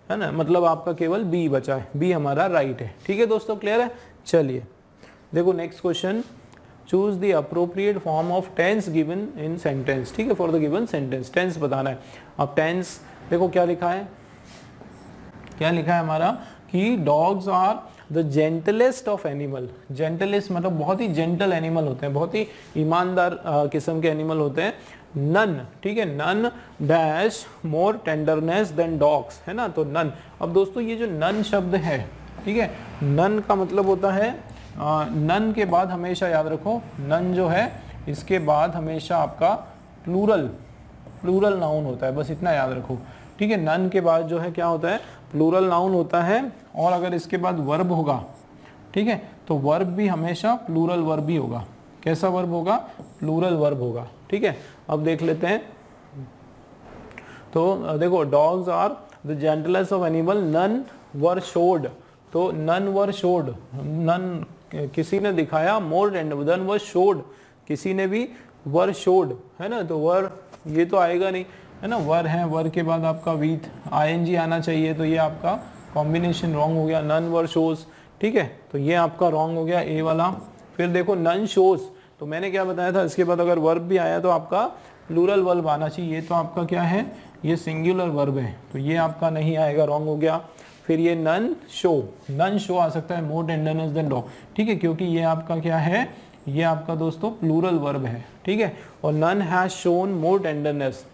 है ना, मतलब आपका केवल बी बचा है, बी हमारा राइट है। ठीक है दोस्तों, क्लियर है। चलिए देखो next question, choose the appropriate form of tense given in sentence. ठीक है, for the given sentence tense बताना है। अब टेंस देखो क्या लिखा है, क्या लिखा है हमारा कि dogs are the gentlest of animal. Gentlest मतलब बहुत ही जेंटल एनिमल होते हैं, बहुत ही ईमानदार किस्म के एनिमल होते हैं। नन, ठीक है, none dash more tenderness then dogs, है ना, तो नन। अब दोस्तों ये जो नन शब्द है, ठीक है, नन का मतलब होता है नन के बाद हमेशा याद रखो, नन जो है इसके बाद हमेशा आपका प्लूरल नाउन होता है, बस इतना याद रखो। ठीक है, नन के बाद जो है क्या होता है, प्लूरल नाउन होता है। और अगर इसके बाद वर्ब होगा, ठीक है, तो वर्ब भी हमेशा प्लूरल वर्ब ही होगा। कैसा वर्ब होगा, प्लूरल वर्ब होगा। ठीक है, अब देख लेते हैं। तो देखो dogs are the gentlest of animal, none ever showed, तो नन वर शोड, नन किसी ने दिखाया, मोर देन वर शोड किसी ने भी वर शोड, है ना, तो वर ये तो आएगा नहीं, है ना, वर है, वर के बाद आपका विथ आईएनजी आना चाहिए, तो ये आपका कॉम्बिनेशन रॉन्ग हो गया, नन वर शोज। ठीक है, तो ये आपका रॉन्ग हो गया ए वाला। फिर देखो नन शोज, तो मैंने क्या बताया था, इसके बाद अगर वर्ब भी आया तो आपका प्लूरल वर्ब आना चाहिए, ये तो आपका क्या है, ये सिंगुलर वर्ब है, तो ये आपका नहीं आएगा, रॉन्ग हो गया। फिर ये नन शो आ सकता है मोर टेंडरनेस देन डॉग, ठीक है, क्योंकि ये आपका क्या है, ये आपका दोस्तों प्लूरल वर्ब है। ठीक है, और none has shown more tenderness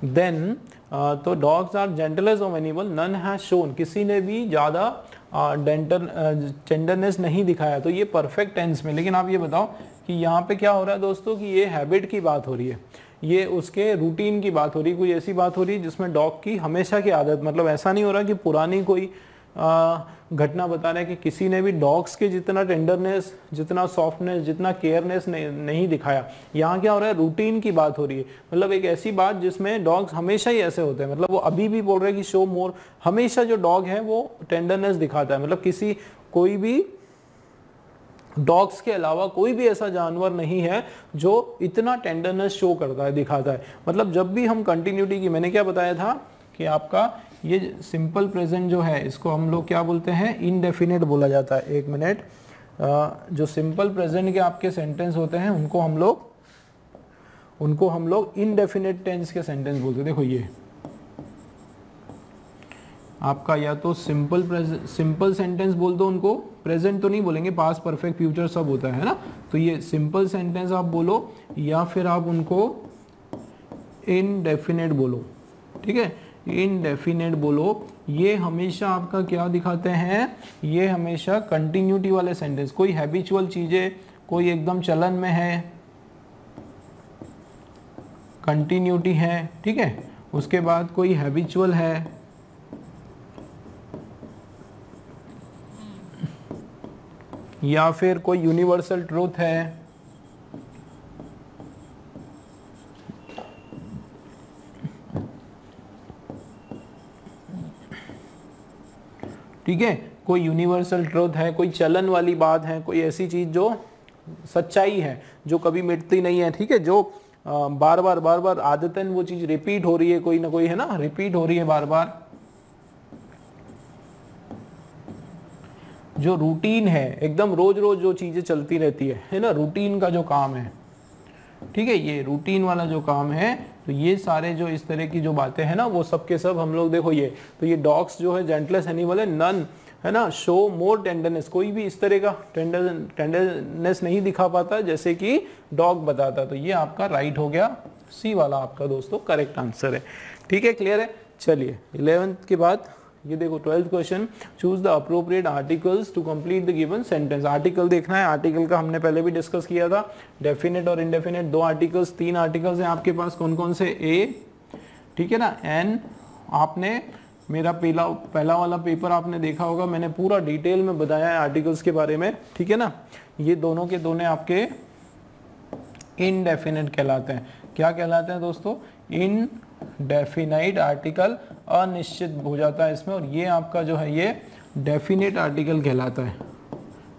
than, तो dogs are gentlest of animal, none has shown किसी ने भी ज़्यादा टेंडरनेस नहीं दिखाया, तो ये परफेक्ट टेंस में। लेकिन आप ये बताओ कि यहाँ पे क्या हो रहा है दोस्तों, कि ये हैबिट की बात हो रही है, ये उसके रूटीन की बात हो रही है, कोई ऐसी बात हो रही है जिसमें डॉग की हमेशा की आदत, मतलब ऐसा नहीं हो रहा कि पुरानी कोई घटना बता रहा है कि किसी ने भी डॉग्स के जितना टेंडरनेस, जितना सॉफ्टनेस, जितना केयरनेस नहीं दिखाया। यहाँ क्या हो रहा है, रूटीन की बात हो रही है, मतलब एक ऐसी बात जिसमें डॉग्स हमेशा ही ऐसे होते हैं, मतलब वो अभी भी बोल रहे हैं कि शो मोर, हमेशा जो डॉग है वो टेंडरनेस दिखाता है, मतलब किसी कोई भी डॉग्स के अलावा कोई भी ऐसा जानवर नहीं है जो इतना टेंडरनेस शो करता है, दिखाता है। मतलब जब भी हम कंटिन्यूटी की, मैंने क्या बताया था कि आपका ये सिंपल प्रेजेंट जो है इसको हम लोग क्या बोलते हैं, इनडेफिनेट बोला जाता है। एक मिनट, जो सिंपल प्रेजेंट के आपके सेंटेंस होते हैं उनको हम लोग इनडेफिनेट टेंस के सेंटेंस बोलते हैं। देखो ये आपका या तो सिंपल सेंटेंस बोल दो उनको, प्रेजेंट तो नहीं बोलेंगे, पास्ट परफेक्ट फ्यूचर सब होता है ना, तो ये सिंपल सेंटेंस आप बोलो, या फिर आप उनको इनडेफिनेट बोलो। ठीक है, इनडेफिनेट बोलो। ये हमेशा आपका क्या दिखाते हैं, ये हमेशा कंटिन्यूटी वाले सेंटेंस, कोई हैबिचुअल चीजें, कोई एकदम चलन में है, कंटिन्यूटी है, ठीक है, उसके बाद कोई हैबिचुअल है, या फिर कोई यूनिवर्सल ट्रूथ है, ठीक है, कोई यूनिवर्सल ट्रूथ है, कोई चलन वाली बात है, कोई ऐसी चीज जो सच्चाई है, जो कभी मिटती नहीं है, ठीक है, जो बार बार आदतन वो चीज रिपीट हो रही है, कोई ना कोई, है ना, रिपीट हो रही है बार बार, जो रूटीन है, एकदम रोज रोज जो चीजें चलती रहती है ना, रूटीन का जो काम है, ठीक है, ये रूटीन वाला जो काम है, तो ये सारे जो इस तरह की जो बातें हैं ना, वो सब के सब हम लोग देखो ये, तो ये डॉग्स जो है जेंटलेस्ट एनिमल है, नन, है ना, शो मोर टेंडरनेस, कोई भी इस तरह का टेंडरनेस नहीं दिखा पाता जैसे कि डॉग बताता, तो ये आपका राइट हो गया, सी वाला आपका दोस्तों करेक्ट आंसर है। ठीक है, क्लियर है। चलिए 11th के बाद ये देखो 12th question, choose the appropriate articles to complete the given sentence. Article देखना है, आर्टिकल का हमने पहले भी डिस्कस किया था, डेफिनेट और इनडेफिनेट, दो आर्टिकल्स, तीन आर्टिकल्स हैं आपके पास, कौन कौन से, ए, ठीक है ना, एन। आपने मेरा पहला वाला पेपर आपने देखा होगा, मैंने पूरा डिटेल में बताया है आर्टिकल्स के बारे में, ठीक है ना। ये दोनों के दोनों आपके इनडेफिनेट कहलाते हैं। क्या कहलाते हैं दोस्तों, इनडेफिनाइट आर्टिकल, अनिश्चित हो जाता है इसमें, और ये आपका जो है ये डेफिनेट आर्टिकल कहलाता है,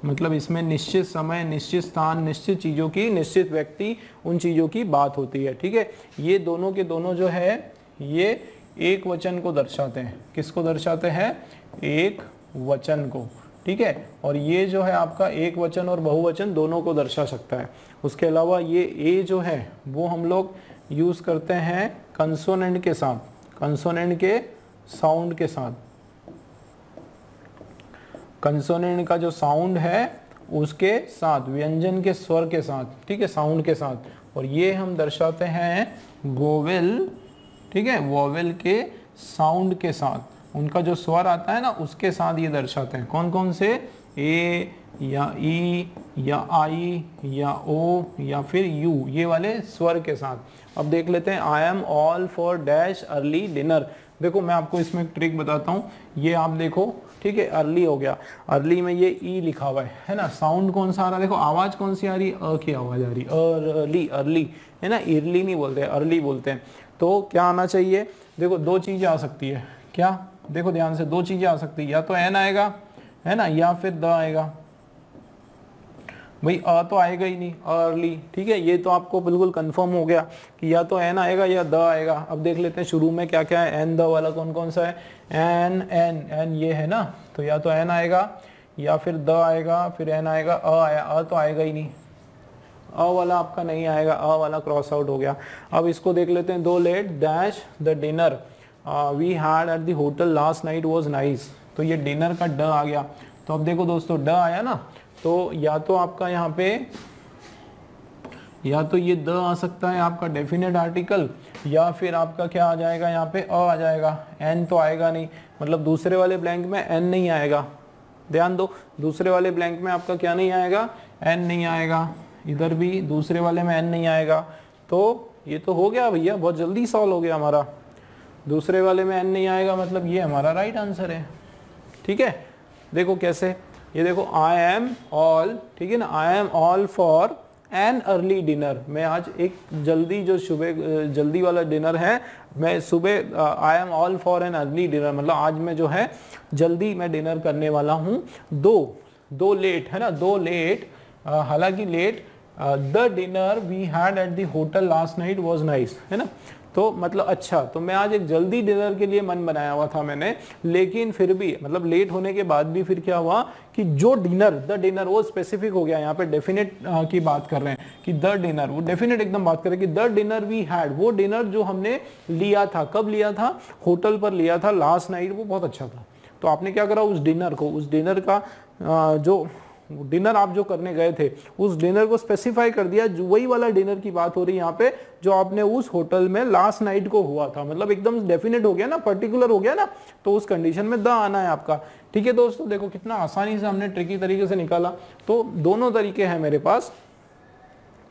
मतलब इसमें निश्चित समय, निश्चित स्थान, निश्चित चीज़ों की, निश्चित व्यक्ति, उन चीज़ों की बात होती है। ठीक है, ये दोनों के दोनों जो है ये एक वचन को दर्शाते हैं। किसको दर्शाते हैं? एक वचन को, ठीक है। और ये जो है आपका एक वचन और बहुवचन दोनों को दर्शा सकता है। उसके अलावा ये ए जो है वो हम लोग यूज करते हैं कंसोनेंट के साथ, कंसोनेंट के साउंड के साथ। कंसोनेंट का जो साउंड है उसके साथ, व्यंजन के स्वर के साथ, ठीक है, साउंड के साथ। और ये हम दर्शाते हैं वोवेल, ठीक है, वोवेल के साउंड के साथ, उनका जो स्वर आता है ना उसके साथ ये दर्शाते हैं। कौन कौन से? ए या ई या आई या ओ या फिर यू, ये वाले स्वर के साथ। अब देख लेते हैं, I am all for dash early dinner. देखो मैं आपको इसमें एक ट्रिक बताता हूँ, ये आप देखो, ठीक है, अर्ली हो गया, अर्ली में ये ई लिखा हुआ है ना, साउंड कौन सा आ रहा है? देखो आवाज कौन सी आ रही है? अ की आवाज आ रही है, अर्ली, अर्ली है ना, इरली नहीं बोलते, अर्ली बोलते हैं। तो क्या आना चाहिए? देखो दो चीजें आ सकती है, क्या? देखो ध्यान से, दो चीजें आ सकती है, या तो एन आएगा है ना, या फिर द आएगा। भाई अ तो आएगा ही नहीं, अर्ली, ठीक है, ये तो आपको बिल्कुल कंफर्म हो गया कि या तो एन आएगा या द आएगा। अब देख लेते हैं शुरू में क्या क्या है, एन द वाला कौन कौन सा है? एन एन एन ये है ना, तो या तो एन आएगा या फिर द आएगा, फिर एन आएगा, अ आया, अ तो आएगा ही नहीं, अ वाला आपका नहीं आएगा, अ वाला क्रॉस आउट हो गया। अब इसको देख लेते हैं, though late dash the dinner we had at the hotel last night was nice. तो ये डिनर का ड आ गया। तो अब देखो दोस्तों, ड आया ना, तो या तो आपका यहाँ पे या तो ये द आ सकता है आपका डेफिनेट आर्टिकल, या फिर आपका क्या आ जाएगा यहाँ पे? अ आ जाएगा। एन तो आएगा नहीं, मतलब दूसरे वाले ब्लैंक में एन नहीं आएगा। ध्यान दो, दूसरे वाले ब्लैंक में आपका क्या नहीं आएगा? एन नहीं आएगा। इधर भी दूसरे वाले में एन नहीं आएगा। तो ये तो हो गया भैया, बहुत जल्दी सॉल्व हो गया हमारा। दूसरे वाले में एन नहीं आएगा, मतलब ये हमारा राइट आंसर है, ठीक है। देखो कैसे, ये देखो आई एम ऑल, ठीक है ना, I am all for an early dinner. मैं आज एक जल्दी, जो सुबह जल्दी वाला डिनर है, मैं सुबह I am all for an early dinner, मतलब आज मैं जो है जल्दी मैं डिनर करने वाला हूँ। दो लेट है ना, दो लेट, हालांकि late, the dinner we had at the hotel last night was nice, है ना। तो मतलब अच्छा, तो मैं आज एक जल्दी डिनर के लिए मन बनाया हुआ था मैंने, लेकिन फिर भी मतलब लेट होने के बाद भी फिर क्या हुआ कि जो डिनर, द डिनर, वो स्पेसिफिक हो गया। यहाँ पे डेफिनेट की बात कर रहे हैं कि द डिनर, वो डेफिनेट एकदम बात कर रहे हैं कि द डिनर वी हैड, वो डिनर जो हमने लिया था, कब लिया था? होटल पर लिया था लास्ट नाइट, वो बहुत अच्छा था। तो आपने क्या करा, उस डिनर को, उस डिनर का जो डिनर आप जो करने गए थे, उस डिनर को स्पेसिफाई कर दिया, जो वही वाला डिनर की बात हो रही है यहाँ पे, जो आपने उस होटल में लास्ट नाइट को हुआ था। मतलब एकदम डेफिनेट हो गया ना, पर्टिकुलर हो गया ना, तो उस कंडीशन में द आना है आपका, ठीक है दोस्तों। देखो कितना आसानी से हमने ट्रिकी तरीके से निकाला। तो दोनों तरीके हैं मेरे पास,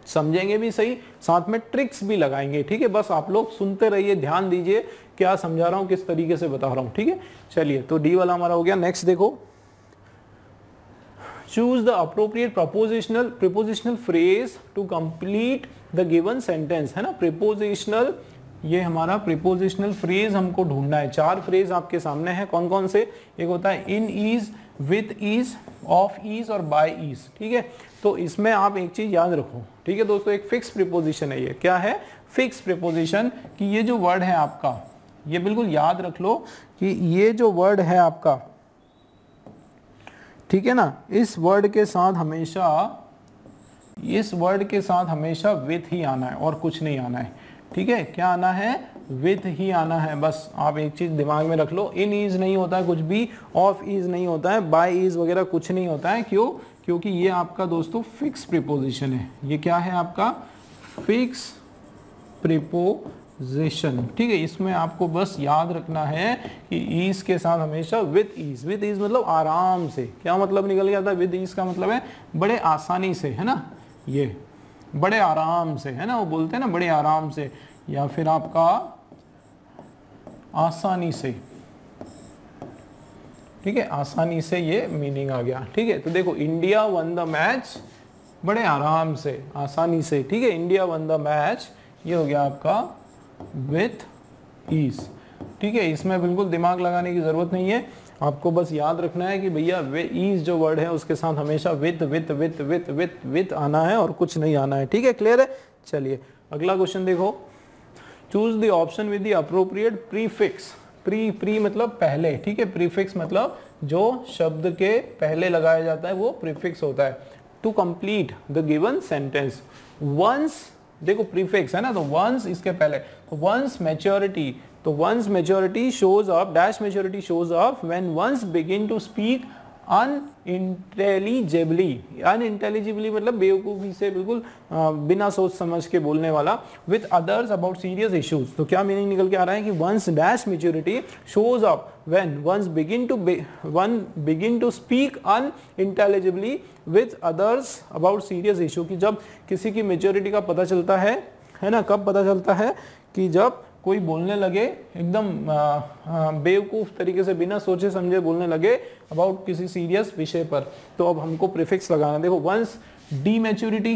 समझेंगे भी सही, साथ में ट्रिक्स भी लगाएंगे, ठीक है। बस आप लोग सुनते रहिए, ध्यान दीजिए क्या समझा रहा हूँ, किस तरीके से बता रहा हूँ, ठीक है। चलिए, तो डी वाला हमारा हो गया। नेक्स्ट देखो, choose the appropriate prepositional phrase to complete the given sentence, है ना। prepositional, ये हमारा prepositional phrase हमको ढूंढना है। चार फ्रेज आपके सामने हैं, कौन कौन से? एक होता है in is, with is, of is और by is, ठीक है। तो इसमें आप एक चीज याद रखो, ठीक है दोस्तों, एक फिक्स प्रीपोजिशन है। ये क्या है? फिक्स प्रीपोजिशन, कि ये जो वर्ड है आपका, ये बिल्कुल याद रख लो कि ये जो वर्ड है आपका, ठीक है ना, इस वर्ड के साथ हमेशा, इस वर्ड के साथ हमेशा विथ ही आना है और कुछ नहीं आना है, ठीक है। क्या आना है? विथ ही आना है। बस आप एक चीज दिमाग में रख लो, इन इज नहीं होता है कुछ भी, ऑफ इज नहीं होता है, बाय इज वगैरह कुछ नहीं होता है। क्यों? क्योंकि ये आपका दोस्तों फिक्स प्रीपोजिशन है। ये क्या है आपका? फिक्स प्रीपोजिशन, ठीक है। इसमें आपको बस याद रखना है कि ईज के साथ हमेशा विद ईज। विद ईज मतलब आराम से। क्या मतलब निकल गया था? विद ईज का मतलब है बड़े आसानी से, है ना, ये बड़े आराम से, है ना, वो बोलते हैं ना बड़े आराम से, या फिर आपका आसानी से, ठीक है, आसानी से, ये मीनिंग आ गया, ठीक है। तो देखो, इंडिया वन द मैच, बड़े आराम से, आसानी से, ठीक है, इंडिया वन द मैच, ये हो गया आपका विथ ईज, ठीक है। इसमें बिल्कुल दिमाग लगाने की जरूरत नहीं है, आपको बस याद रखना है कि भैया ईज जो वर्ड है उसके साथ हमेशा with with with with with with आना है और कुछ नहीं आना है, ठीक है। क्लियर है? चलिए अगला क्वेश्चन देखो, choose the option with the appropriate prefix. Pre मतलब पहले, ठीक है, प्रीफिक्स मतलब जो शब्द के पहले लगाया जाता है वो प्रीफिक्स होता है। To complete the given sentence, once, देखो प्रीफिक्स है ना, तो वंस इसके पहले, तो वंस मैच्योरिटी, तो once maturity shows up, dash maturity shows up when once begin to speak unintelligibly. Unintelligibly मतलब बेवकूफ़ी से, बिल्कुल बिना सोच समझ के बोलने वाला। With others about serious issues, तो क्या मीनिंग निकल के आ रहा है कि once dash maturity shows up when once begin to speak unintelligibly with others about serious issue, कि जब किसी की मैच्योरिटी का पता चलता है ना, कब पता चलता है कि जब कोई बोलने लगे एकदम बेवकूफ़ तरीके से, बिना सोचे समझे बोलने लगे अबाउट किसी सीरियस विषय पर। तो अब हमको प्रीफिक्स लगाना। देखो वंस डी मैच्योरिटी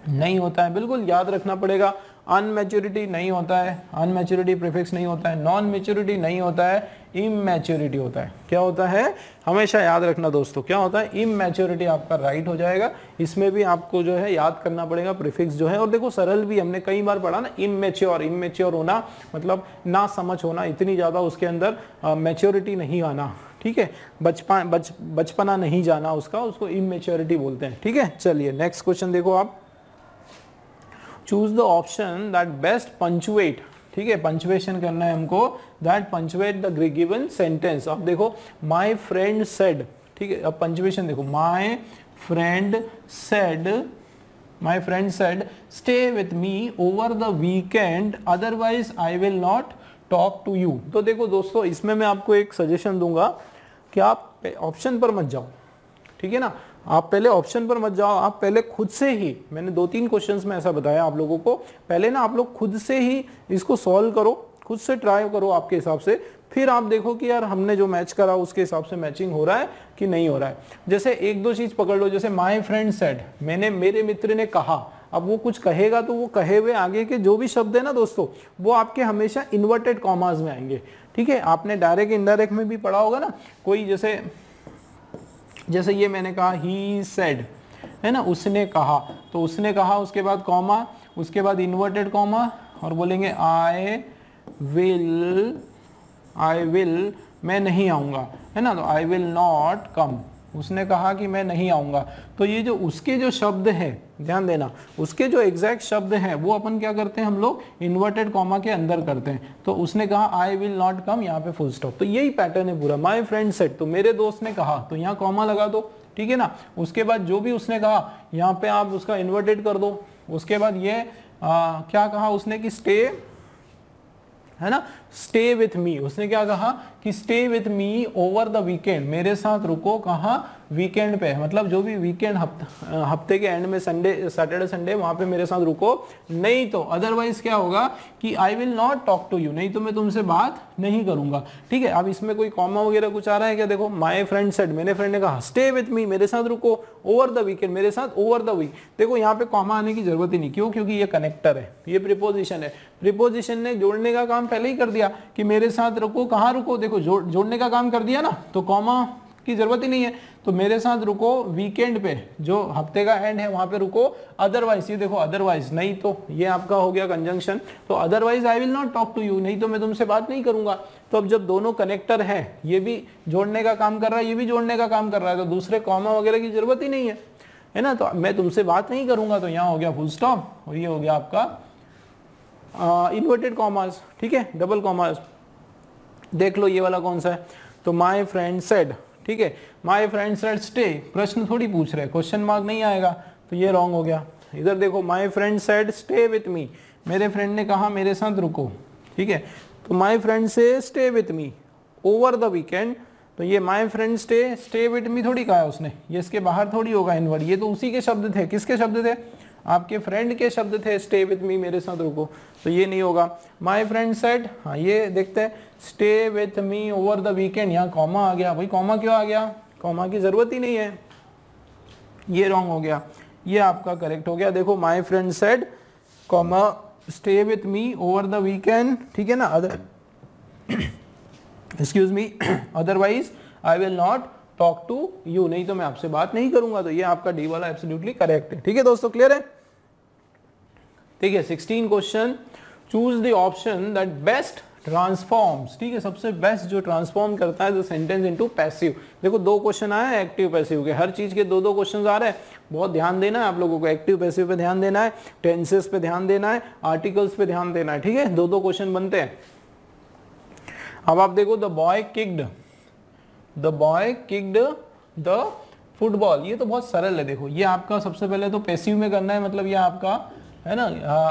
नहीं होता है, बिल्कुल याद रखना पड़ेगा। अनमैच्योरिटी नहीं होता है, अनमैच्योरिटी प्रीफिक्स नहीं होता है। नॉन मैच्योरिटी नहीं होता है, इमैच्योरिटी होता है। क्या होता है, हमेशा याद रखना दोस्तों, क्या होता है, इमैच्योरिटी आपका राइट हो जाएगा। इसमें भी आपको जो है याद करना पड़ेगा प्रीफिक्स जो है। और देखो सरल भी हमने कई बार पढ़ा ना, इमैच्योर होना मतलब ना समझ होना, इतनी ज़्यादा उसके अंदर मैच्योरिटी नहीं आना, ठीक है, बचपना नहीं जाना उसका, उसको इमैच्योरिटी बोलते हैं, ठीक है। चलिए नेक्स्ट क्वेश्चन देखो आप। Choose the option that best punctuate, ठीक है, पंचुएशन करना है हमको, that punctuate the given sentence. अब देखो माय फ्रेंड सेड, ठीक है, अब पंचुएशन देखो, my friend said stay with me over the weekend otherwise I will not talk to you. तो देखो दोस्तों, इसमें मैं आपको एक सजेशन दूंगा कि आप ऑप्शन पर मत जाओ, ठीक है ना, आप पहले ऑप्शन पर मत जाओ, आप पहले खुद से ही, मैंने 2-3 क्वेश्चंस में ऐसा बताया आप लोगों को, पहले ना आप लोग खुद से ही इसको सॉल्व करो, खुद से ट्राई करो आपके हिसाब से, फिर आप देखो कि यार हमने जो मैच करा उसके हिसाब से मैचिंग हो रहा है कि नहीं हो रहा है। जैसे 1-2 चीज पकड़ लो, जैसे माय फ्रेंड सेड, मेरे मित्र ने कहा, अब वो कुछ कहेगा तो वो कहे हुए आगे के जो भी शब्द है ना दोस्तों, वो आपके हमेशा इन्वर्टेड कॉमास में आएंगे, ठीक है। आपने डायरेक्ट इनडायरेक्ट में भी पढ़ा होगा ना, कोई जैसे ये मैंने कहा ही सेड, है ना, उसने कहा, तो उसने कहा, उसके बाद कॉमा, उसके बाद इन्वर्टेड कॉमा, और बोलेंगे आई विल, मैं नहीं आऊँगा, है ना, तो आई विल नॉट कम, उसने कहा कि मैं नहीं आऊँगा। तो ये जो उसके जो शब्द हैं, ध्यान देना, उसके जो एग्जैक्ट शब्द हैं वो अपन क्या करते हैं, हम लोग इन्वर्टेड कॉमा के अंदर करते हैं। तो उसने कहा आई विल नॉट कम, यहाँ पे फुल स्टॉप, तो यही पैटर्न है पूरा। माय फ्रेंड सेड, तो मेरे दोस्त ने कहा, तो यहाँ कॉमा लगा दो, ठीक है ना। उसके बाद जो भी उसने कहा यहाँ पे आप उसका इन्वर्टेड कर दो। उसके बाद ये क्या कहा उसने कि स्टे, है ना, स्टे विथ मी, उसने क्या कहा कि stay with me over the weekend, मेरे साथ रुको, कहाँ, वीकेंड पे, मतलब जो भी वीकेंड हफ्ते के एंड में सैटरडे संडे, वहां पे मेरे साथ रुको, नहीं तो अदरवाइज क्या होगा कि I will not talk to you, नहीं तो मैं तुमसे बात नहीं करूंगा, ठीक है। अब इसमें कोई कॉमा वगैरह कुछ आ रहा है क्या, देखो माय फ्रेंड सेड, मेरे फ्रेंड ने कहा, स्टे विथ मी, मेरे साथ रुको, ओवर द वीकेंड, मेरे साथ ओवर द वीक, देखो यहाँ पे कॉमा आने की जरूरत ही नहीं, क्यों, क्योंकि ये कनेक्टर है, ये प्रीपोजिशन है, प्रीपोजिशन ने जोड़ने का काम पहले ही कर दिया कि मेरे साथ रुको, कहाँ रुको, देखो जोड़ने का काम कर दिया ना, तो कॉमा की जरूरत ही नहीं है। तो मेरे साथ रुको वीकेंड पे, जो हफ्ते का एंड है वहां पे रुको, अदरवाइज, ये देखो अदरवाइज, नहीं तो ये आपका हो गया कंजंक्शन, तो otherwise I will not talk to you, नहीं तो मैं तुमसे बात नहीं करूंगा। तो अब जब दोनों कनेक्टर है, ये भी जोड़ने का काम कर रहा है, ये भी जोड़ने का काम कर रहा है, तो दूसरे कॉमा वगैरह की जरूरत ही नहीं है ना, तो मैं तुमसे बात नहीं करूंगा, तो यहाँ हो गया फुल स्टॉप, और ये हो गया आपका इन्वर्टेड कॉमास, ठीक है, डबल कॉमास। देख लो ये वाला कौन सा है, तो माय फ्रेंड सेड, ठीक है, माय फ्रेंड सेड स्टे, प्रश्न थोड़ी पूछ रहे, क्वेश्चन मार्क नहीं आएगा, तो ये रॉन्ग हो गया। इधर देखो my friend said stay with मी, मेरे फ्रेंड ने कहा मेरे साथ रुको, ठीक है, तो माय फ्रेंड से stay with me over the weekend, तो ये माय फ्रेंड स्टे विथ मी थोड़ी कहा है उसने, ये इसके बाहर थोड़ी होगा इनवर्ड, ये तो उसी के शब्द थे, किसके शब्द थे, आपके फ्रेंड के शब्द थे, स्टे विथ मी, मेरे साथ रुको, तो ये नहीं होगा। माय फ्रेंड सेड, हाँ ये देखते हैं, stay with me over the weekend, यहाँ कॉमा आ गया, भाई कॉमा क्यों आ गया, कॉमा की जरूरत ही नहीं है, ये रॉन्ग हो गया, ये आपका करेक्ट हो गया। देखो my friend said comma stay with me over the weekend, ठीक है ना, excuse me, otherwise I will not talk to you, नहीं तो मैं आपसे बात नहीं करूंगा, तो ये आपका डी वाला एब्सोल्युटली करेक्ट है, ठीक है दोस्तों, क्लियर है। ठीक है, 16 question, choose the option that best transforms, ठीक है, सबसे बेस्ट जो ट्रांसफॉर्म करता है द सेंटेंस इनटू पैसिव। देखो दो क्वेश्चन आए हैं एक्टिव पैसिव के, हर चीज के दो दो क्वेश्चन आ रहे हैं, बहुत ध्यान देना है आप लोगों को। एक्टिव पैसिव पे ध्यान देना है, टेंसेस पे ध्यान देना है, आर्टिकल्स पे ध्यान देना है, ठीक है, दो दो क्वेश्चन बनते हैं। अब आप देखो the boy kicked the football, ये तो बहुत सरल है। देखो ये आपका सबसे पहले तो पैसिव में करना है, मतलब ये आपका है ना,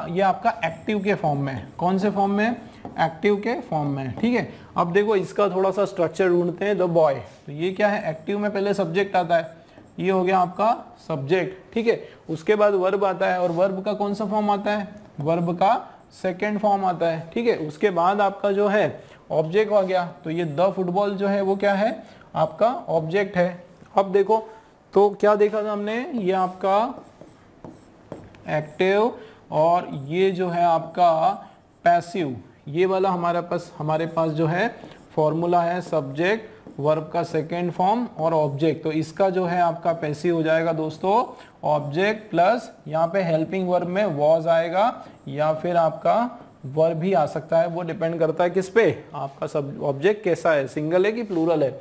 ये आपका एक्टिव के फॉर्म में। कौन से फॉर्म में? एक्टिव के फॉर्म में, ठीक है। अब देखो इसका थोड़ा सा स्ट्रक्चर ढूंढते हैं। द बॉय, तो ये क्या है, एक्टिव में पहले सब्जेक्ट आता है, ये हो गया आपका सब्जेक्ट, ठीक है। उसके बाद वर्ब आता है, और वर्ब का कौन सा फॉर्म आता है? वर्ब का सेकेंड फॉर्म आता है, ठीक है। उसके बाद आपका जो है ऑब्जेक्ट आ गया, तो ये द फुटबॉल जो है वो क्या है, आपका ऑब्जेक्ट है। अब देखो तो क्या देखा था हमने, ये आपका एक्टिव और ये जो है आपका पैसिव, ये वाला हमारे पास जो है फॉर्मूला है सब्जेक्ट वर्ब का सेकेंड फॉर्म और ऑब्जेक्ट। तो इसका जो है आपका पैसिव हो जाएगा दोस्तों ऑब्जेक्ट प्लस यहाँ पे हेल्पिंग वर्ब में वॉज आएगा, या फिर आपका वर्ब भी आ सकता है, वो डिपेंड करता है किस पे, आपका सब ऑब्जेक्ट कैसा है, सिंगल है कि प्लूरल है,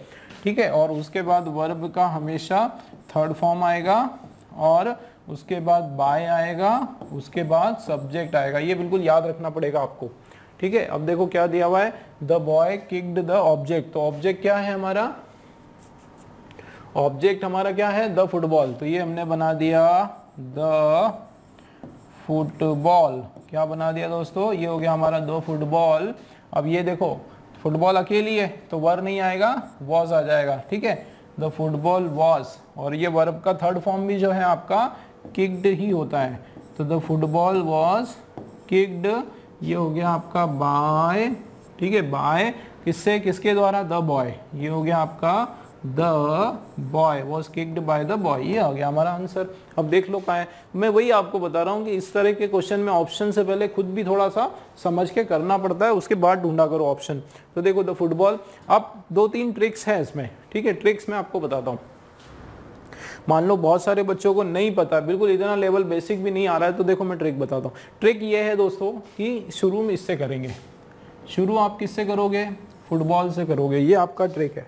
ठीक है। और उसके बाद वर्ब का हमेशा थर्ड फॉर्म आएगा, और उसके बाद बाय आएगा, उसके बाद सब्जेक्ट आएगा। ये बिल्कुल याद रखना पड़ेगा आपको, ठीक है। अब देखो क्या दिया हुआ है, the boy kicked the object, तो ऑब्जेक्ट क्या है हमारा, ऑब्जेक्ट हमारा क्या है, द फुटबॉल। तो ये हमने बना दिया द फुटबॉल, क्या बना दिया दोस्तों, ये हो गया हमारा द फुटबॉल। अब ये देखो फुटबॉल अकेली है तो वर नहीं आएगा, वॉज आ जाएगा, ठीक है, द फुटबॉल वॉज। और ये वर्ब का थर्ड फॉर्म भी जो है आपका किक्ड ही होता है, तो द फुटबॉल वॉज किक्ड, ये हो गया आपका बाय, ठीक है, बाय किससे, किसके द्वारा, द बॉय। ये हो गया आपका the boy was kicked by the boy, ये हो गया हमारा आंसर। अब देख लो पाए, मैं वही आपको बता रहा हूँ कि इस तरह के क्वेश्चन में ऑप्शन से पहले खुद भी थोड़ा सा समझ के करना पड़ता है, उसके बाद ढूंढा करो ऑप्शन। तो देखो द फुटबॉल, अब दो तीन ट्रिक्स है इसमें, ठीक है, ट्रिक्स मैं आपको बताता हूँ। मान लो बहुत सारे बच्चों को नहीं पता, बिल्कुल इतना लेवल बेसिक भी नहीं आ रहा है, तो देखो मैं ट्रिक बताता हूँ। ट्रिक ये है दोस्तों कि शुरू में इससे करेंगे, शुरू आप किससे करोगे, फुटबॉल से करोगे, ये आपका ट्रिक है,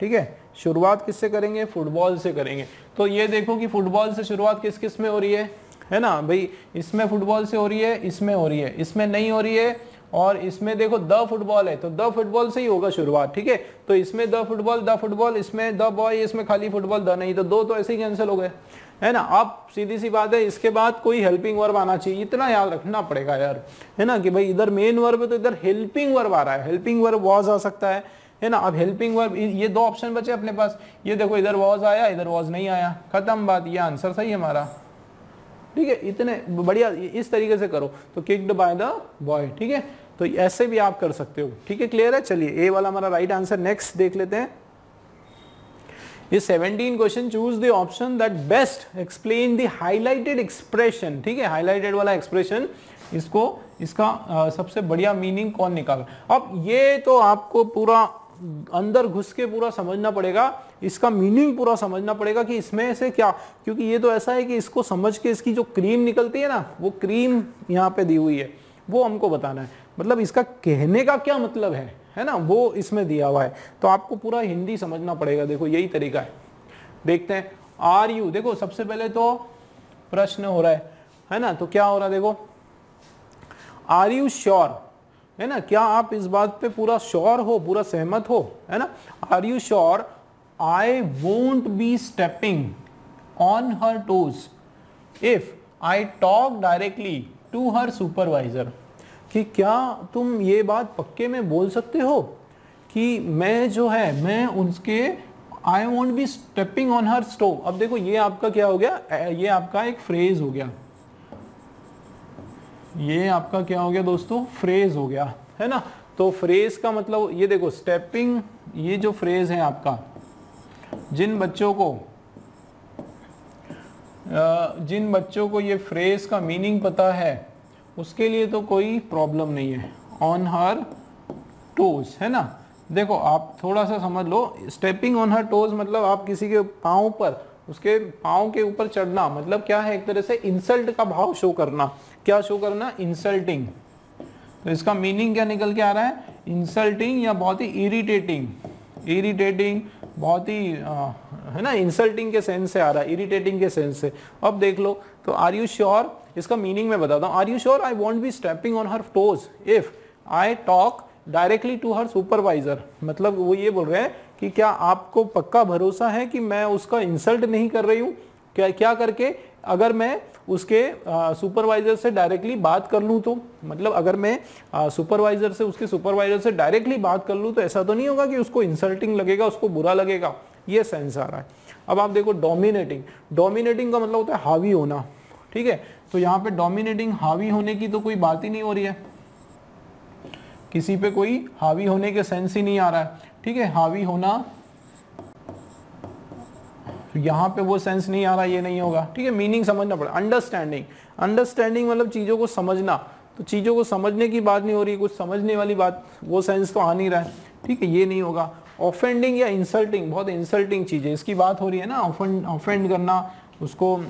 ठीक है। शुरुआत किससे करेंगे, फुटबॉल से करेंगे। तो ये देखो कि फुटबॉल से शुरुआत किस किस में हो रही है ना भाई, इसमें फुटबॉल से हो रही है, इसमें हो रही है, इसमें नहीं हो रही है, और इसमें देखो द फुटबॉल है तो द फुटबॉल से ही होगा शुरुआत, ठीक है। तो इसमें द फुटबॉल, इसमें द बॉय, इसमें खाली फुटबॉल, द नहीं, तो दो तो ऐसे ही कैंसिल हो गए, है ना। अब सीधी सी बात है, इसके बाद कोई हेल्पिंग वर्ब आना चाहिए, इतना याद रखना पड़ेगा यार, है ना, कि भाई इधर मेन वर्ब है तो इधर हेल्पिंग वर्ब आ रहा है, हेल्पिंग वर्ब वॉज आ सकता है ना। अब हेल्पिंग वर्ब, ये दो ऑप्शन बचे अपने पास, ये देखो इधर वॉज आया, इधर वॉज नहीं आया, खत्म बात, ये आंसर सही है हमारा, ठीक है। इतने बढ़िया इस तरीके से करो, तो किक्ड बाय द बॉय, ठीक है। तो ऐसे भी आप कर सकते हो, ठीक है, क्लियर है। चलिए ए वाला हमारा राइट आंसर। नेक्स्ट देख लेते हैं, ये 17 question, choose the option that best explain the highlighted expression, ठीक है, हाईलाइटेड वाला एक्सप्रेशन, इसका सबसे बढ़िया मीनिंग कौन निकाला। अब ये तो आपको पूरा अंदर घुस के पूरा समझना पड़ेगा, इसका मीनिंग पूरा समझना पड़ेगा कि इसमें से क्या, क्योंकि ये तो ऐसा है कि इसको समझ के इसकी जो क्रीम निकलती है ना, वो क्रीम यहाँ पे दी हुई है, वो हमको बताना है, मतलब इसका कहने का क्या मतलब है ना, वो इसमें दिया हुआ है। तो आपको पूरा हिंदी समझना पड़ेगा, देखो यही तरीका है। देखते हैं, आर यू, देखो सबसे पहले तो प्रश्न हो रहा है ना, तो क्या हो रहा है देखो, आर यू श्योर, है ना, क्या आप इस बात पे पूरा श्योर हो, पूरा सहमत हो, है ना। Are you sure I won't be stepping on her toes if I talk directly to her supervisor, कि क्या तुम ये बात पक्के में बोल सकते हो कि मैं जो है, मैं उसके आई won't be stepping on her stove. अब देखो ये आपका क्या हो गया, ये आपका एक फ्रेज हो गया, ये आपका क्या हो गया दोस्तों, फ्रेज हो गया, है ना। तो फ्रेज का मतलब ये देखो, स्टेपिंग, ये जो फ्रेज है आपका, जिन बच्चों को ये फ्रेज का मीनिंग पता है उसके लिए तो कोई प्रॉब्लम नहीं है। ऑन हर टोज, है ना, देखो आप थोड़ा सा समझ लो, स्टेपिंग ऑन हर टोज मतलब आप किसी के पाँव पर, उसके पाँव के ऊपर चढ़ना, मतलब क्या है, एक तरह से इंसल्ट का भाव शो करना। क्या शो करना, इंसल्टिंग, तो इसका मीनिंग क्या निकल के आ रहा है, इंसल्टिंग या बहुत ही इरिटेटिंग, इरिटेटिंग बहुत ही है ना, इंसल्टिंग के सेंस से आ रहा है, इरिटेटिंग के सेंस से। अब देख लो, तो आर यू श्योर, इसका मीनिंग मैं बताता हूँ। Are you sure I won't be stepping on her toes if I talk directly to her supervisor. मतलब वो ये बोल रहे हैं कि क्या आपको पक्का भरोसा है कि मैं उसका इंसल्ट नहीं कर रही हूँ, क्या करके, अगर मैं उसके सुपरवाइजर से डायरेक्टली बात कर लूँ तो, मतलब अगर मैं सुपरवाइजर से, उसके सुपरवाइजर से डायरेक्टली बात कर लूँ तो ऐसा तो नहीं होगा कि उसको इंसल्टिंग लगेगा, उसको बुरा लगेगा, ये सेंस आ रहा है। अब आप देखो डोमिनेटिंग, डोमिनेटिंग का मतलब होता है हावी होना, ठीक है। तो यहाँ पे डोमिनेटिंग, हावी होने की तो कोई बात ही नहीं हो रही है, किसी पे कोई हावी होने के सेंस ही नहीं आ रहा है, ठीक है। हावी होना यहाँ पे वो सेंस नहीं आ रहा, ये नहीं होगा, ठीक है। मीनिंग समझना पड़ेगा। अंडरस्टैंडिंग, अंडरस्टैंडिंग मतलब चीज़ों को समझना, तो चीज़ों को समझने की बात नहीं हो रही, कुछ समझने वाली बात, वो सेंस तो आ नहीं रहा है, ठीक है, ये नहीं होगा। ऑफेंडिंग या इंसल्टिंग, बहुत इंसल्टिंग चीज़ है, इसकी बात हो रही है ना, ऑफेंड करना, उसको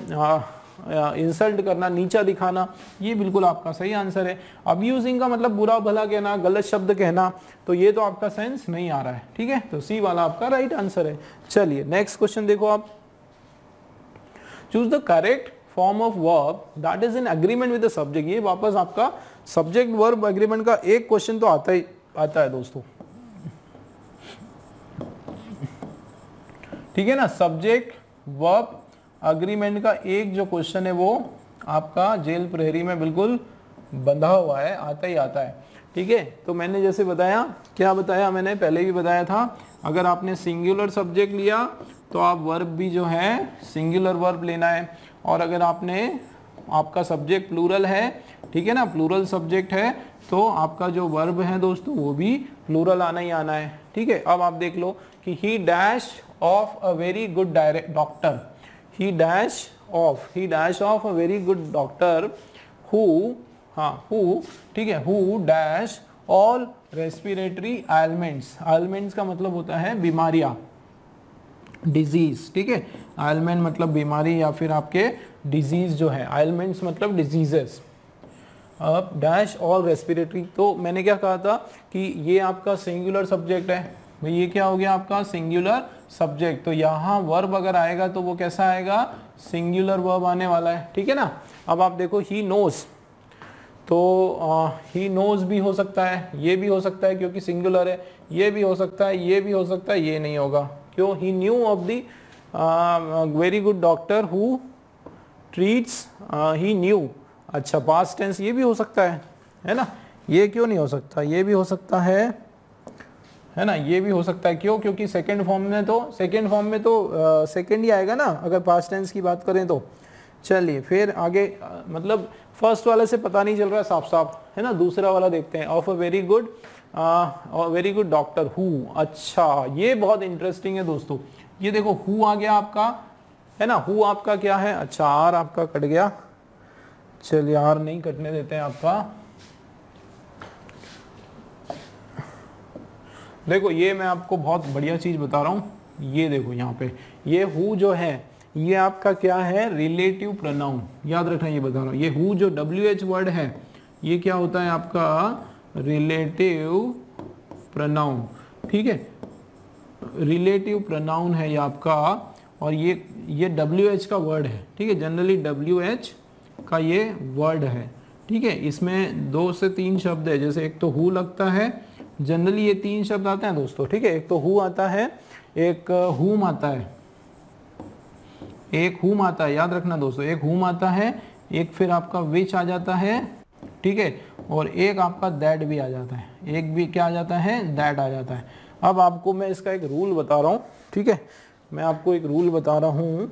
इंसल्ट करना, नीचा दिखाना, ये बिल्कुल आपका सही आंसर है। अब्यूजिंग का मतलब बुरा भला कहना, गलत शब्द कहना, तो ये तो आपका सेंस नहीं आ रहा है, ठीक है, तो सी वाला आपका राइट आंसर है। चलिए नेक्स्ट क्वेश्चन देखो आप, choose the correct form of verb that is in agreement with the subject. ये वापस आपका सब्जेक्ट वर्ब एग्रीमेंट का एक क्वेश्चन तो आता है दोस्तों, ठीक है ना। सब्जेक्ट वर्ब अग्रीमेंट का एक जो क्वेश्चन है वो आपका जेल प्रहरी में बिल्कुल बंधा हुआ है, आता ही आता है, ठीक है। तो मैंने जैसे बताया, क्या बताया मैंने पहले भी बताया था, अगर आपने सिंगुलर सब्जेक्ट लिया तो आप वर्ब भी जो है सिंगुलर वर्ब लेना है, और अगर आपका सब्जेक्ट प्लूरल है, ठीक है ना, प्लूरल सब्जेक्ट है, तो आपका जो वर्ब है दोस्तों वो भी प्लूरल आना ही आना है, ठीक है। अब आप देख लो कि ही dash of a very good doctor, he dash off a very good doctor who, ठीक है, who dash all respiratory ailments का मतलब होता है बीमारियां, डिजीज, ठीक है। ailment मतलब बीमारी या फिर आपके डिजीज जो है, ailments मतलब डिजीजेस। अब डैश ऑल रेस्पिरेटरी, तो मैंने क्या कहा था कि ये आपका सिंगुलर सब्जेक्ट है भाई, ये क्या हो गया आपका सिंगुलर सब्जेक्ट, तो यहाँ वर्ब अगर आएगा तो वो कैसा आएगा, सिंगुलर वर्ब आने वाला है, ठीक है ना। अब आप देखो ही नोज, तो ही नोज भी हो सकता है, ये भी हो सकता है क्योंकि सिंगुलर है, ये भी हो सकता है, ये भी हो सकता है, ये नहीं होगा, क्यों, he knew of the very good doctor who treats, he knew, अच्छा पास्ट टेंस, ये भी हो सकता है ना, ये क्यों नहीं हो सकता, ये भी हो सकता है ना, ये भी हो सकता है, क्यों, क्योंकि सेकंड फॉर्म में तो सेकंड ही आएगा ना अगर पास्ट टेंस की बात करें तो। चलिए फिर आगे, मतलब फर्स्ट वाले से पता नहीं चल रहा है साफ साफ, है ना, दूसरा वाला देखते हैं, of a very good doctor who, अच्छा ये बहुत इंटरेस्टिंग है दोस्तों, ये देखो हु आ गया आपका, है ना, हु आपका क्या है, अच्छा आर आपका कट गया, चलिए आर नहीं कटने देते हैं आपका। देखो ये मैं आपको बहुत बढ़िया चीज बता रहा हूँ, ये देखो यहाँ पे ये हु जो है ये आपका क्या है, रिलेटिव प्रोनाउन, याद रखना, ये बता रहा हूँ, ये हु जो WH वर्ड है ये क्या होता है आपका रिलेटिव प्रोनाउन, ठीक है, रिलेटिव प्रोनाउन है ये आपका, और ये WH का वर्ड है, ठीक है, जनरली WH का ये वर्ड है, ठीक है। इसमें 2 से 3 शब्द है, जैसे एक तो हु लगता है, जनरली ये 3 शब्द आते हैं दोस्तों, ठीक है, एक तो हु आता है, एक हुम आता है, याद रखना दोस्तों, एक हुम आता है, एक फिर आपका विच आ जाता है, ठीक है, और एक आपका दैट भी आ जाता है, एक भी क्या आ जाता है, दैट आ जाता है। अब आपको मैं इसका एक रूल बता रहा हूँ, ठीक है, मैं आपको एक रूल बता रहा हूँ,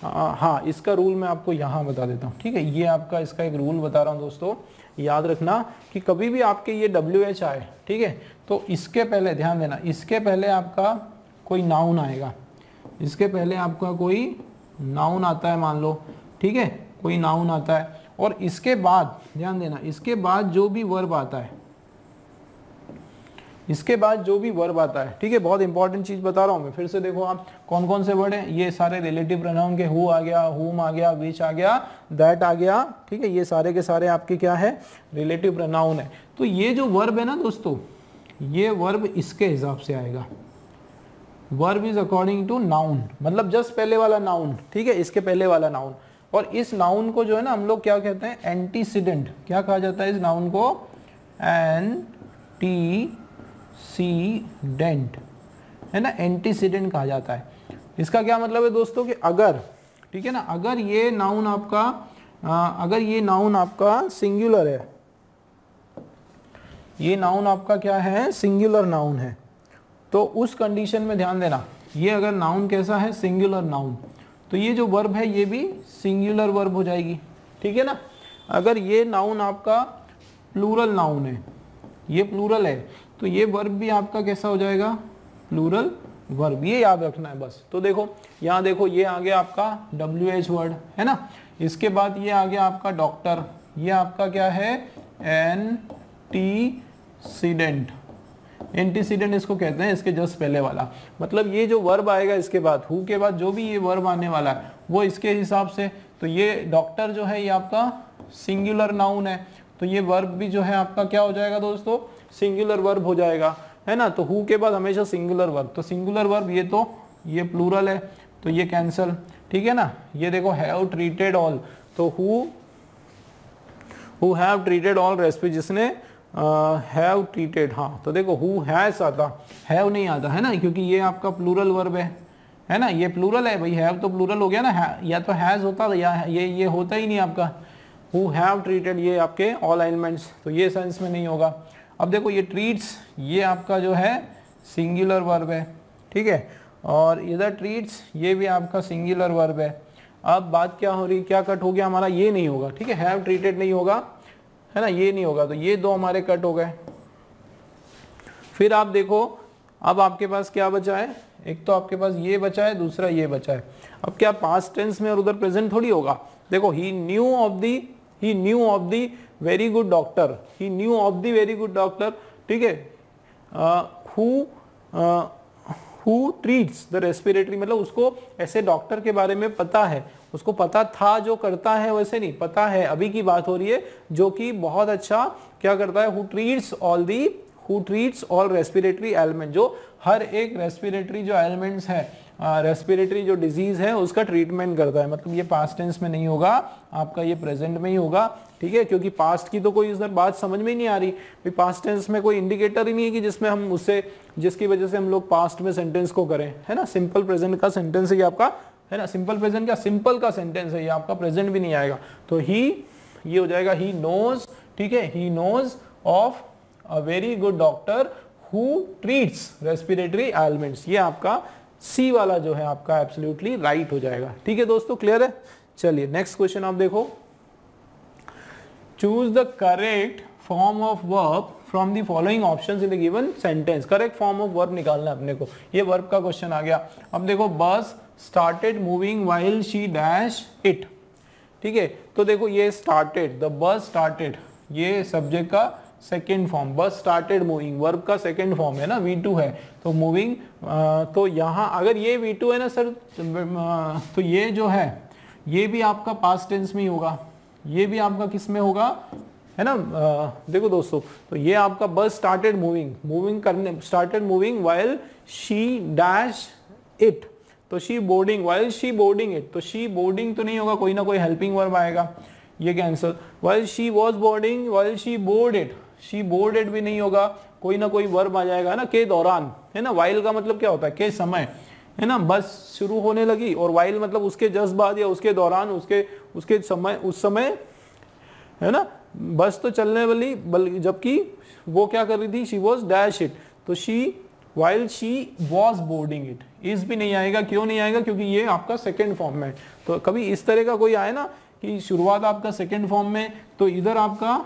हाँ इसका रूल मैं आपको यहाँ बता देता हूँ, ठीक है, ये आपका इसका एक रूल बता रहा हूँ दोस्तों, याद रखना कि कभी भी आपके ये WH आए, ठीक है, तो इसके पहले ध्यान देना, इसके पहले आपका कोई नाउन आएगा, इसके पहले आपका कोई नाउन आता है मान लो, ठीक है, कोई नाउन आता है, और इसके बाद ध्यान देना, इसके बाद जो भी वर्ब आता है, इसके बाद जो भी वर्ब आता है, ठीक है, बहुत इंपॉर्टेंट चीज बता रहा हूं मैं फिर से। देखो आप कौन कौन से वर्ड हैं, ये सारे रिलेटिव प्रोनाउन के, हु आ गया, हुम आ गया, विच आ गया, दैट आ गया, ठीक है, ये सारे के सारे आपके क्या है, रिलेटिव प्रोनाउन है। तो ये जो वर्ब है ना दोस्तों, ये वर्ब इसके हिसाब से आएगा, verb is according to noun, मतलब जस्ट पहले वाला नाउन, ठीक है, इसके पहले वाला नाउन। और इस नाउन को जो है ना हम लोग क्या कहते हैं, एंटीसीडेंट। क्या कहा जाता है इस नाउन को, एंटीसीडेंट, है ना, एंटीसीडेंट कहा जाता है। इसका क्या मतलब है दोस्तों कि अगर, ठीक है ना, अगर ये नाउन आपका सिंगुलर है, ये नाउन आपका क्या है, सिंगुलर नाउन है, तो उस कंडीशन में ध्यान देना, ये अगर नाउन कैसा है, सिंगुलर नाउन, तो ये जो वर्ब है ये भी सिंगुलर वर्ब हो जाएगी, ठीक है ना। अगर ये नाउन आपका प्लूरल नाउन है, ये प्लूरल है, तो ये वर्ब भी आपका कैसा हो जाएगा, प्लूरल वर्ब, ये याद रखना है बस। तो देखो यहाँ देखो, ये आ गया आपका WH वर्ड, है ना, इसके बाद ये आ गया आपका डॉक्टर, ये आपका क्या है, एंटीसीडेंट, एंटीसीडेंट इसको कहते हैं, इसके जस्ट पहले वाला, मतलब ये जो वर्ब आएगा इसके बाद, हु के बाद जो भी ये वर्ब आने वाला है वो इसके हिसाब से। तो ये डॉक्टर जो है ये आपका सिंगुलर नाउन है, तो ये वर्ब भी जो है आपका क्या हो जाएगा दोस्तों, सिंगुलर वर्ब हो जाएगा, है ना। तो हु के बाद हमेशा सिंगुलर वर्ब, तो सिंगुलर वर्ब ये, तो ये प्लूरल है तो ये कैंसल, ठीक है ना। ये देखो हैव ट्रीटेड ऑल, तो हु हैव ट्रीटेड ऑल रेस्पी, जिसने हैव ट्रीटेड, हाँ, तो देखो हु हैज आता, हैव नहीं आता, है ना, क्योंकि ये आपका प्लूरल वर्ब है ना, ये प्लूरल है भाई, हैव तो प्लूरल हो गया ना, या तो हैज होता या ये होता ही नहीं आपका, हु हैव ट्रीटेड, ये आपके ऑल एलिमेंट्स, तो ये सेंस में नहीं होगा। अब देखो ये ट्रीट्स, ये आपका जो है सिंगुलर वर्ब है, ठीक है, और इधर ट्रीट्स ये भी आपका सिंगुलर वर्ब है। अब बात क्या हो रही, क्या कट हो गया हमारा, ये नहीं होगा, ठीक है, हैव ट्रीटेड नहीं होगा, है ना, ये नहीं होगा, तो ये दो हमारे कट हो गए। फिर आप देखो अब आपके पास क्या बचा है, एक तो आपके पास ये बचा है, दूसरा ये बचा है। अब क्या पास्ट टेंस में और उधर प्रेजेंट थोड़ी होगा। देखो he knew of the very good doctor, he knew of the very good doctor, ठीक है, हु ट्रीट्स द रेस्पिरेटरी, मतलब उसको ऐसे डॉक्टर के बारे में पता है, उसको पता था, जो करता है वैसे नहीं, पता है, अभी की बात हो रही है, जो कि बहुत अच्छा क्या करता है, who treats all respiratory element, जो हर एक रेस्पिरेटरी जो एलिमेंट्स है, रेस्पिरेटरी जो डिजीज है उसका ट्रीटमेंट करता है। मतलब ये पास्ट टेंस में नहीं होगा आपका, ये प्रेजेंट में ही होगा, ठीक है, क्योंकि पास्ट की तो कोई इधर बात समझ में ही नहीं आ रही, पास्ट टेंस में कोई इंडिकेटर ही नहीं है कि जिसमें हम उससे, जिसकी वजह से हम लोग पास्ट में सेंटेंस को करें, है ना। सिंपल प्रेजेंट का सेंटेंस है ये आपका, है ना, सिंपल प्रेजेंट का सिंपल का सेंटेंस है ये आपका, प्रेजेंट भी नहीं आएगा, तो ये हो जाएगा ही नोज, ठीक है, he knows of a very good doctor who treats respiratory elements, ये आपका सी वाला जो है आपका एब्सोल्युटली राइट हो जाएगा, ठीक है दोस्तों, क्लियर है। चलिए नेक्स्ट क्वेश्चन आप देखो, choose the correct form of verb from the following options in the given sentence. Correct form of verb निकालना है अपने को, ये वर्ब का क्वेश्चन आ गया। अब देखो बस started moving while she dash it, ठीक है, तो देखो ये स्टार्टेड, द बस स्टार्टेड, ये सब्जेक्ट का सेकेंड फॉर्म, बस स्टार्टेड मूविंग, वर्ब का सेकेंड फॉर्म है ना, V2 है, तो मूविंग, तो यहाँ अगर ये V2 है ना सर, तो ये जो है ये भी आपका पास्ट टेंस में ही होगा, ये भी आपका किस में होगा, है ना। देखो दोस्तों, तो ये आपका बस स्टार्टेड मूविंग करने, started moving while she dash it, तो she boarding, while she boarding it, तो शी बोर्डिंग तो नहीं होगा, कोई ना कोई हेल्पिंग वर्ब आएगा, ये cancel. While she was boarding, while she board it, she boarded भी नहीं होगा, कोई ना कोई वर्ब आ जाएगा ना, के दौरान, है ना। व्हाइल का मतलब क्या होता है, के समय, है ना, बस शुरू होने लगी, और व्हाइल मतलब उसके जस्ट बाद या उसके दौरान, उसके समय, उस समय, है ना, बस तो चलने वाली, जबकि वो क्या कर रही थी, शी वॉज डैश इट, तो she while she was boarding it, इस भी नहीं आएगा, क्यों नहीं आएगा, क्योंकि ये आपका सेकेंड फॉर्म में। तो कभी इस तरह का कोई आए ना कि शुरुआत आपका सेकेंड फॉर्म में, तो इधर आपका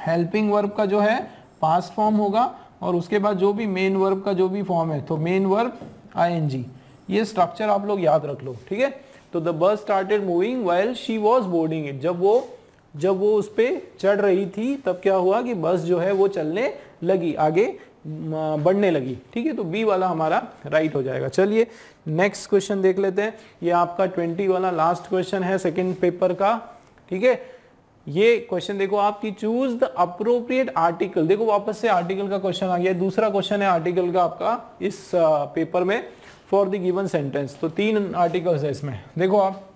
हेल्पिंग वर्ब का जो है पास्ट फॉर्म होगा, और उसके बाद जो भी मेन वर्ब का जो भी फॉर्म है, तो मेन वर्ब ING, ये स्ट्रक्चर आप लोग याद रख लो, ठीक है। तो the bus started moving while she was boarding it, जब वो जब वो उस पे चढ़ रही थी तब क्या हुआ कि बस जो है वो चलने लगी, आगे बढ़ने लगी। ठीक है, तो बी वाला हमारा राइट हो जाएगा। चलिए नेक्स्ट क्वेश्चन देख लेते हैं। ये आपका 20 वाला लास्ट क्वेश्चन है सेकंड पेपर का। ठीक है, ये क्वेश्चन देखो आपकी, चूज द अप्रोप्रिएट आर्टिकल। देखो वापस से आर्टिकल का क्वेश्चन आ गया, दूसरा क्वेश्चन है आर्टिकल का आपका इस पेपर में फॉर द गिवन सेंटेंस। तो 3 आर्टिकल्स है इसमें, देखो आप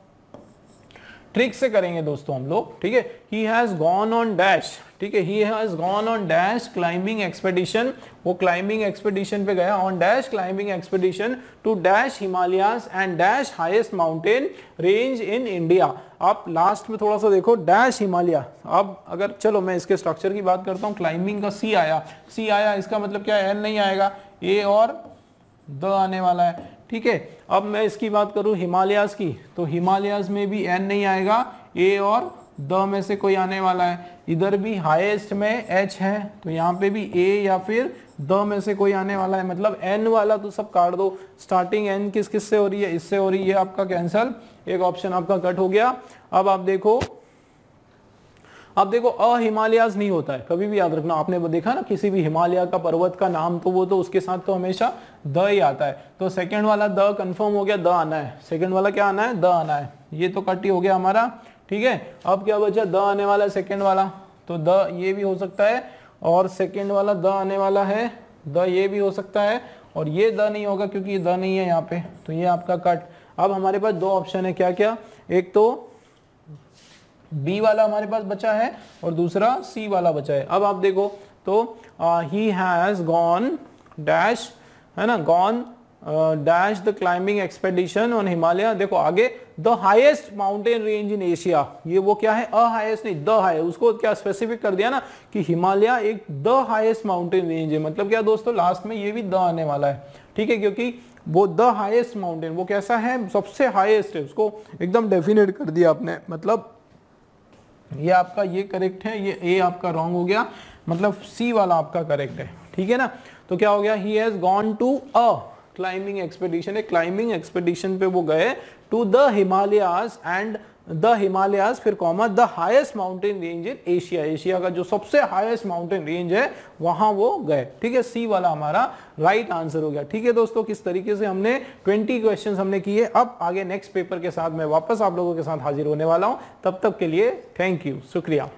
ट्रिक से करेंगे दोस्तों हम लोग। ठीक है, he has gone on dash, ठीक है, he has gone on dash climbing expedition, वो क्लाइंबिंग एक्सपेडिशन पे गया, on dash climbing expedition to dash Himalayas and dash highest mountain range in India. आप लास्ट में थोड़ा सा देखो, डैश हिमालय। अब अगर चलो मैं इसके स्ट्रक्चर की बात करता हूँ, क्लाइंबिंग का सी आया, सी आया, इसका मतलब क्या है, एन नहीं आएगा, ए और द आने वाला है। ठीक है, अब मैं इसकी बात करूं हिमालयाज की, तो हिमालयाज में भी एन नहीं आएगा, ए और द में से कोई आने वाला है। इधर भी हाईएस्ट में एच है, तो यहाँ पे भी ए या फिर द में से कोई आने वाला है, मतलब एन वाला तो सब काट दो। स्टार्टिंग एन किस किस से हो रही है, इससे हो रही है, आपका कैंसल, एक ऑप्शन आपका कट हो गया। अब आप देखो, अब देखो हिमालयाज नहीं होता है, कभी भी याद रखना, आपने देखा ना किसी भी हिमालय का पर्वत का नाम, तो वो तो उसके साथ तो हमेशा द ही आता है। तो सेकंड वाला द कंफर्म हो गया, द आना है, सेकंड वाला क्या आना है, द आना है, ये तो कट ही हो गया हमारा। ठीक है, अब क्या बचा, द आने वाला है सेकंड वाला, तो द ये भी हो सकता है, और सेकंड वाला द आने वाला है, द ये भी हो सकता है, और ये द नहीं होगा क्योंकि ये द नहीं है यहाँ पे, तो ये आपका कट। अब हमारे पास 2 ऑप्शन है, क्या क्या, एक तो बी वाला हमारे पास बचा है और दूसरा सी वाला बचा है। अब आप देखो तो ही हैज गॉन डैश, है ना, gone dash the climbing expedition on Himalaya. देखो आगे the highest mountain range in Asia, ये वो क्या है, हाईएस्ट नहीं, द हाईएस्ट, उसको क्या स्पेसिफिक कर दिया ना कि हिमालय एक द हाईएस्ट माउंटेन रेंज है, मतलब क्या दोस्तों, लास्ट में ये भी द आने वाला है। ठीक है, क्योंकि वो द हाईएस्ट माउंटेन, वो कैसा है, सबसे हाईएस्ट है, उसको एकदम डेफिनेट कर दिया आपने, मतलब ये आपका ये करेक्ट है, ये ए आपका रॉन्ग हो गया, मतलब सी वाला आपका करेक्ट है। ठीक है ना, तो क्या हो गया, he has gone to a climbing expedition, एक क्लाइंबिंग एक्सपेडिशन पे वो गए, to the Himalayas and the Himalayas फिर comma the highest mountain range in Asia, Asia का जो सबसे हाईएस्ट माउंटेन रेंज है वहां वो गए। ठीक है, सी वाला हमारा राइट आंसर हो गया। ठीक है दोस्तों, किस तरीके से हमने 20 क्वेश्चंस हमने किए। अब आगे नेक्स्ट पेपर के साथ मैं वापस आप लोगों के साथ हाजिर होने वाला हूं, तब तक के लिए थैंक यू, शुक्रिया।